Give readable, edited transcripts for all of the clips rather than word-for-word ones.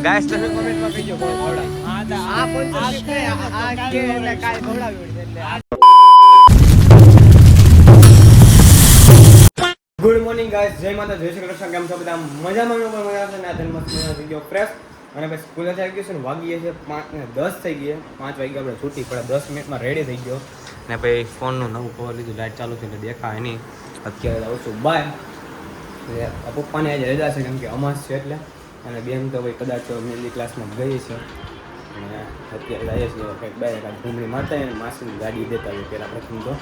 Guys તમે કોમેન્ટમાં કહીજો કોઈ ખવડાવે. હા તો આ પણ કે એને કાઈ ખવડાવ્યું એટલે ગુડ મોર્નિંગ ગાઈસ, જય માતા, જય શ્રી કૃષ્ણ. કેમ છો બધા? મજામાં છે ને? આ જન્માષ્ટમીનો વિડિયો ફ્રેશ અને પછી સ્કૂલે થઈ ગયું છે ને, વાગીએ છે 5:10 થઈ ગઈ. 5 વાગ્યા આપણે છૂટી પડે, 10 મિનિટમાં રેડી થઈ ગયો ને પછી ફોનનું નવું કવર લીધું, લાઈટ ચાલુ થઈને દેખાય નહીં. અત્યારે આવું છું બહાર. પપ્પાને આજે રજા છે કેમ કે અમાસ છે એટલે, અને બેન તો ભાઈ કદાચ મેલી ક્લાસમાં ગઈ છે અને અત્યારે જઈએ છીએ કંઈક બે ઘૂમડી મારતા અને માસીની ગાડી દેતા હોય પહેલાં પ્રથમ તો,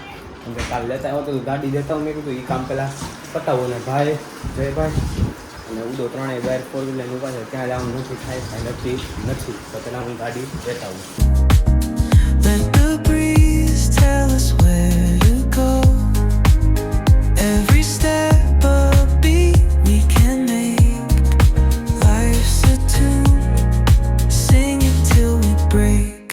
કેમ કે કાલે લેતા આવ્યો તો ગાડી દેતા હું, મેં કીધું એ કામ પહેલાં પતાવું. અને ભાઈ જયભાઈ અને ઉદો ત્રણેય બહાર ફોર વ્હીલર ઊભા છે, ત્યાં જવાનું નથી, થાય કાંઈ નથી તો પહેલાં હું ગાડી દેતા આવું. Let the breeze tell us where to go. Every step a beat we can make. Life's a tune, sing it till we break.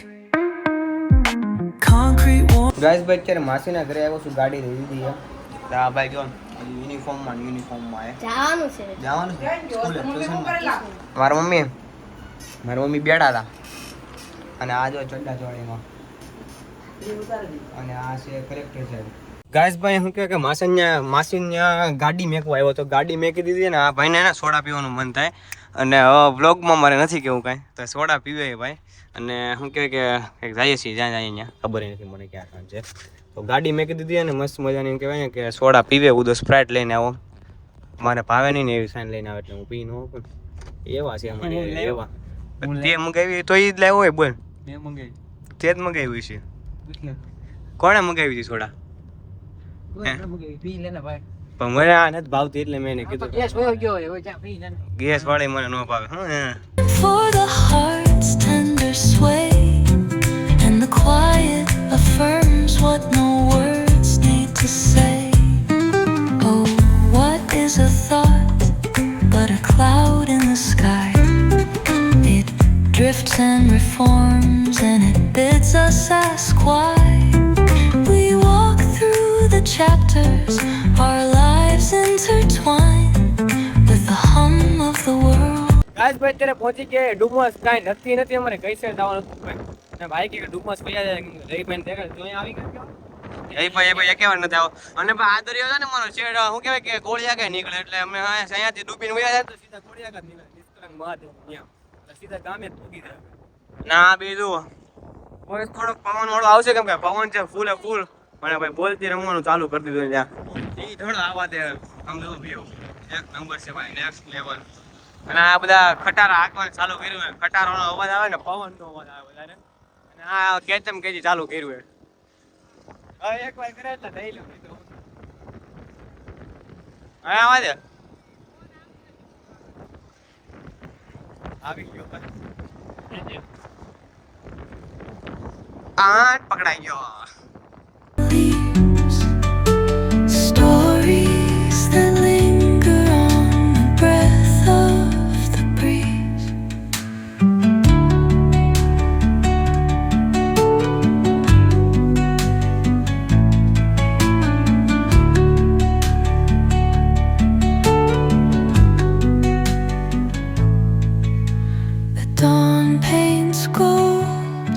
Concrete wall. Guys ભાઈ અત્યારે માસીના ઘરે આવ્યો છું, ગાડી લઈ લીધી છે. આ ભાઈ જો યુનિફોર્મમાં જવાનું છે સ્કૂલે, ટ્યુશનમાં. મારી મમ્મી બેઠા હતા અને આ જો ચડ્ડા ચોળીમાં અને આ છે કલેક્ટર સાહેબ. ગાઈસ ભાઈ શું કહે કે માસીને ગાડી મેકવા આવ્યો તો ગાડી મેકી દીધી ને આ ભાઈને એને સોડા પીવાનું મન થાય અને વ્લોગમાં મારે નથી કેવું કાંઈ, તો સોડા પીવે ભાઈ. અને શું કહે કે કંઈક જઈએ છીએ જ્યાં જાય અહીંયા, ખબર નથી મને ક્યાં કામ છે. તો ગાડી મેકી દીધી અને મસ્ત મજાની કહેવાય ને કે સોડા પીવે, ઉદો સ્પ્રાઇટ લઈને આવો. મારે ભાવે નહીં ને એવી સાઈન લઈને આવે એટલે હું પી ન પણ એવા છે અમારે એવા. તે મંગાવી તો એ જ લાવ્યો હોય, બોલ તે જ મંગાવી છે. કોણે મંગાવી હતી સોડા? પણ મને આ નથી ભાવતી એટલે મેં એને કીધું ગેસ વાળી મને ન ભાવે. For the heart's tender sway, and the quiet affirms what no words need to say. Oh, what is a thought but a cloud in the sky? It drifts and reforms and it bids us ask why. We walk through the chapters, our lives intertwine with the hum of the world. Guys ભાઈ અત્યારે પહોંચી ગયા ડુમસ, કાંઈ નક્કી નથી અમારે કઈ side જવાનું હતું. અને ભાઈ કે ડુમસ કયા જાય જયભાઈ દેખાય તો અહીંયા આવી ગયો. જયભાઈ એકેવાર નથી આવો. અને આ દરિયો છે ને મારો શેડ શું કહેવાય કે ગોળિયા કે નીકળે એટલે અમે અહીંયાથી ડૂબીને વયા જાય તો સીધા ગોળિયા કા નીકળે નિષ્કલંક મહાદેવ ત્યાં સીધા ગામે જ પૂગી જાય. ના બીજું કોઈ થોડોક પવન વાળો આવશે કેમ કે પવન છે ફૂલે ફૂલ. મને ભાઈ બોલતી રમવાનું ચાલુ કરી દીધું ત્યાં. એ થોડો આવા દે આમ તો વ્યૂ એક નંબર છે ભાઈ, નેક્સ્ટ લેવલ. અને આ બધા ખટારા હાંકવાનું ચાલુ કર્યું હોય, ખટારાનો અવાજ આવે ને પવનનો અવાજ આવે વધારે. અને આ કેચમ કેજી ચાલુ કર્યું હોય. હવે એક વાર કરે એટલે દઈ લો મિત્રો. હવે આવા દે આવી ગયો ભાઈ, આ પકડાઈ ગયો. Stories that linger on the breath of the breeze. The dawn paints gold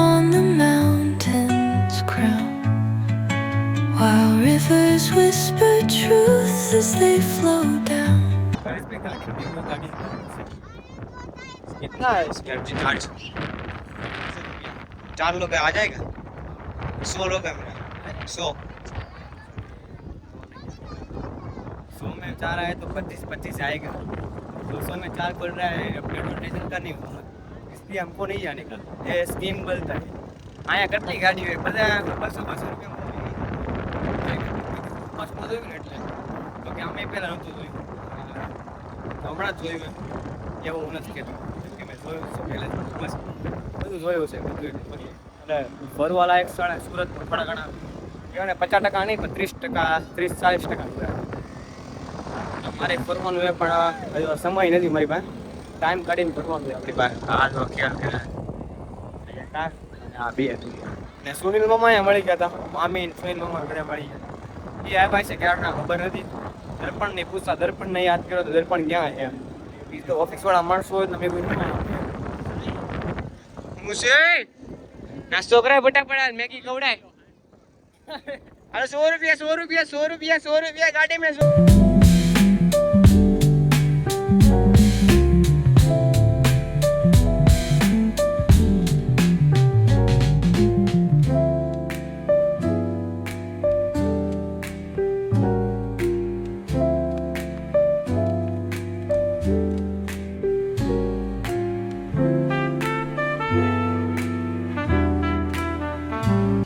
on the mountain's crown, while rivers whisper truth as they flow down. कितना है इसका चार्ज? 4 लोग आ जाएगा, 100 लोग है मेरा, 100 में 4 आए तो 25 आएगा, 200 में 4 पड़ रहा है. अपने रोटेशन का नहीं हुआ इसलिए हमको नहीं जाने का, ये स्कीम बोलता है. आया करती गाड़ी है બધા 200 રૂપિયા મસ્ત જોયું ને એટલે તો કે અમે પહેલા નહોતું જોયું, હમણાં જ જોયું એવું હું નથી કહેતો કે મેં જોયું છે પહેલાં બસ બધું જોયું છે બધું. અને ફરવા લાયક સ્થળ સુરત પણ થોડા ઘણા કહેવાય ને 50% નહીં પણ 30-40% મારે ફરવાનું એ પણ હજુ સમય નથી મારી પાસે, ટાઈમ કાઢીને ફરવાનું છે આપણી પાસે. આ જો ખ્યાલ હા બે ને સુનિલ મામા અહીંયા મળી ગયા હતા, મામી સુનિલ મામા ઘરે મળી ગયા. એ આ ભાઈ છે કે આપણને ખબર નથી, દર્પણ નહીં પૂછતા, દર્પણને યાદ કર્યો તો દર્પણ ક્યાં છે ઈ તો ઓફિસ વાળા માણસો હોય તો મેં કોઈ મુશે નાસ્તો કરાય ફટાફટ મેગી ખવડાય અરે 100 રૂપિયા ગાડી મેં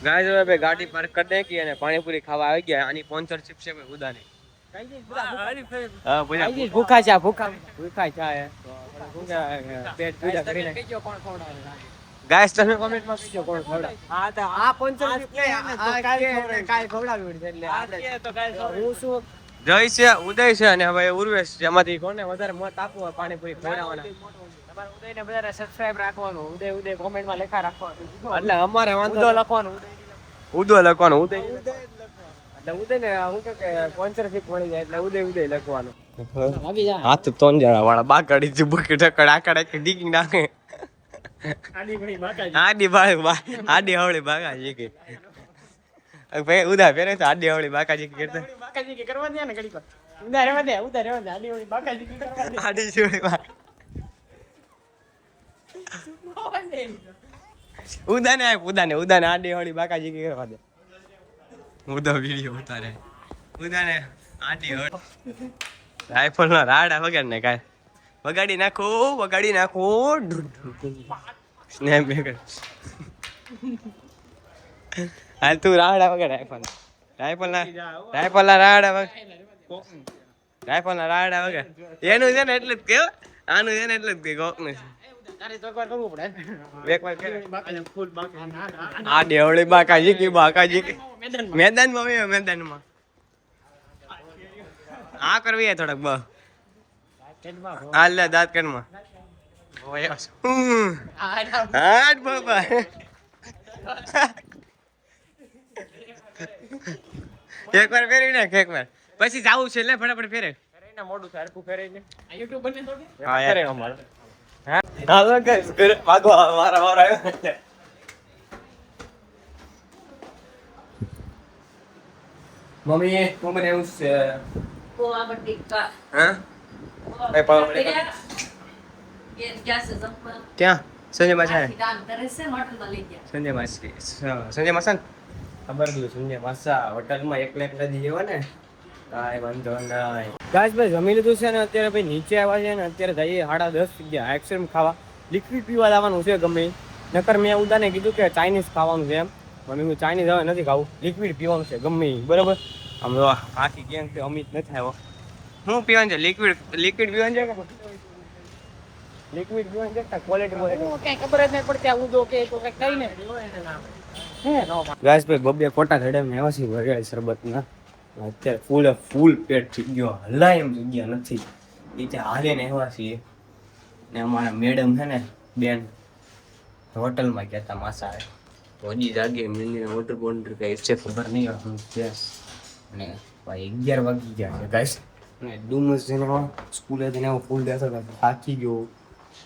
ગાઈસ હવે બે ગાડી પાર્ક કરી દેકી અને પાણીપુરી ખાવા આવી ગયા આની સ્પોન્સરશિપ છે ભાઈ ઉદાની હા ભૂખા છે ભૂખા છે પેટ પૂજા કરીને ગાઈસ તમે કમેન્ટ માં કહેજો કોણ ખવડાવે હા તો આ સ્પોન્સરશિપ લે કાઈ ખવડાવ્યું એટલે આ તો ગાઈસ હું શું જય છે ઉદય છે અને હવે ઉર્વેશ જેમાંથી કોને વધારે મત આપવું પાણીપુરી ખવડાવવાના તમારે ઉદયને વધારે સબસ્ક્રાઇબ રાખવાનું ઉદય કોમેન્ટ માં લખા રાખવાનું એટલે અમારે વાંધો લખવાનું ઉદય લખવાનું ઉદય એટલે ઉદય ને હું કે સ્પોન્સરશિપ મળી જાય એટલે ઉદય લખવાનું હાથ ત્રણ જણા વાળા બાકાડી થી બુકી ઢકડ આકડે કે ડીકી નાખે આડી હવળી બાકાજી કે ભાઈ ઉદા ફેરે તો આડી હવળી બાકાજી કે કરતા બાકાજી કે કરવા દે ને ઘડી ઉદા રહેવા દે આડી હવળી બાકાજી કે કરવા દે આડી હવળી ઉદાને આડી હવળી બાકાજી કે કરવા દે ઉદા વિડિયો ઉતારે ઉદાને આડી હવળી રાઇફલ ના રાડા વગાડ ને કાય વગાડી નાખો સ્નેપ બેકર હાલ તું રાડા વગાડ રાઇફલ ના રાડા વગાડ એનું છે ને એટલે જ કેવું આનું છે ને એટલે જ કે કોક ને આડી હવળી બાકાજી કે મેદાનમાં આ કરવી થોડાક બ હાલ લે દાંત કાઢમાં હાટ બાબા એકવાર ફેરવી નાખ એકવાર પછી જાવું છે લે ફટાફટ ફેરે મોડું થાય હરખું ફેરાઈને યુટ્યુબ બને તો હા યાર અમારે હા હાલો ગાઈસ ફેર ભાગો મારા વાર આવ્યો મમ્મી મને એવું છે Boa barriga. હા એ પાવ ક્યાં સંજય માસા સંજય માસી સંજય માસા ખબર ગયું સંજય માસા હોટલમાં એકલા જેવા ને કાંઈ વાંધો નહીં ગાઈસ ભાઈ જમી લીધું છે ને અત્યારે ભાઈ નીચે આવ્યા છે ને અત્યારે જઈએ 10:30 ગયા આઈસ્ક્રીમ ખાવા લિક્વિડ પીવા જવાનું છે ગમે નકર મેં ઉદાને કીધું કે ચાઇનીઝ ખાવાનું છે એમ મમ્મી હું ચાઇનીઝ હવે નથી ખાવું લિક્વિડ પીવાનું છે ગમે બરોબર આમ આખી ગેંગ છે અમિત નથી આવ્યો શું પીવાનું છે લિક્વિડ પીવાનું છે કે લિક્વિડ પીવાનું છે કે ક્વોલિટી કઈ ખબર જ નહીં પડતી આવું તો કે કઈ ને ગાઈસ ભાઈ બબે કોટા ઘડાવીને આવ્યા છે વરિયાળી શરબતના અત્યારે ફૂલ પેટ થઈ ગયો હલાય એમ જગ્યા નથી એ ત્યાં હાલે ને આવ્યા છીએ ને અમારા મેડમ છે ને બેન હોટલમાં ગયા હતા માસા તો હજી જાગે મિલિયન વોટર બોન્ડર કઈ છે ખબર નહીં હું છે અને ભાઈ 11 વાગી ગયા છે ગાઈસ અને ડુમસ જઈને સ્કૂલે જઈને ફૂલ દેતો હતો થાકી ગયો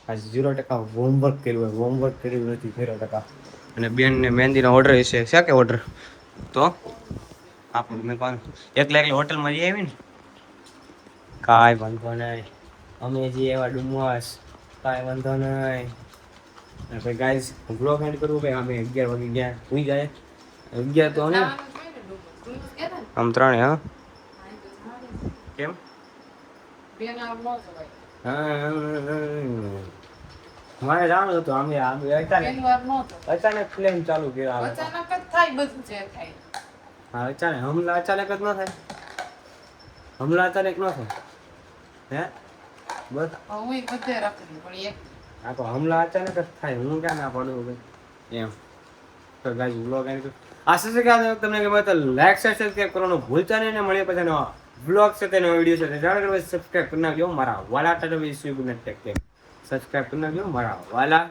આજ 0% હોમવર્ક કર્યું નથી 0% અને બેન ને મહેંદીનો ઓર્ડર છે કે ઓર્ડર તો આપણું મેં કોણ એકલા હોટલમાં જઈ આવી ને કાંઈ વાંધો નહીં અમે જઈએ એવા ડુમસ કાંઈ વાંધો નહીં અને ભાઈ ગાઈસ બ્લોગ એન્ડ કરવું ભાઈ અમે 11 વાગી ગયા સુઈ જાય 11 તો ને આમ 3 હા કેમ હા મારે જાણવું હતું અમે અચાનક પ્લેન ચાલુ કર્યા અચાનક જ થાય બધું જે થાય હા અચાનક હમલા અચાનક જ ન થાય હમલા અચાનક ન થાય હે બસ હું બધે રાખી પણ એક આ તો હમલા અચાનક જ થાય હું ક્યાં ના પડું ભાઈ એમ તો ગાઈસ વ્લોગ એન્ડ આશા છે કે તમને ગમે તો લાઈક શેર સબસ્ક્રાઇબ કરવાનું ભૂલતા નહીં ને મળીએ પછી નવા વ્લોગ સાથે નવા વિડીયો સાથે જાણ કરવા સબસ્ક્રાઇબ કરી નાખજો મારા વાલા Tata wish you good night take care subscribe કરી નાખજો મારા વાલા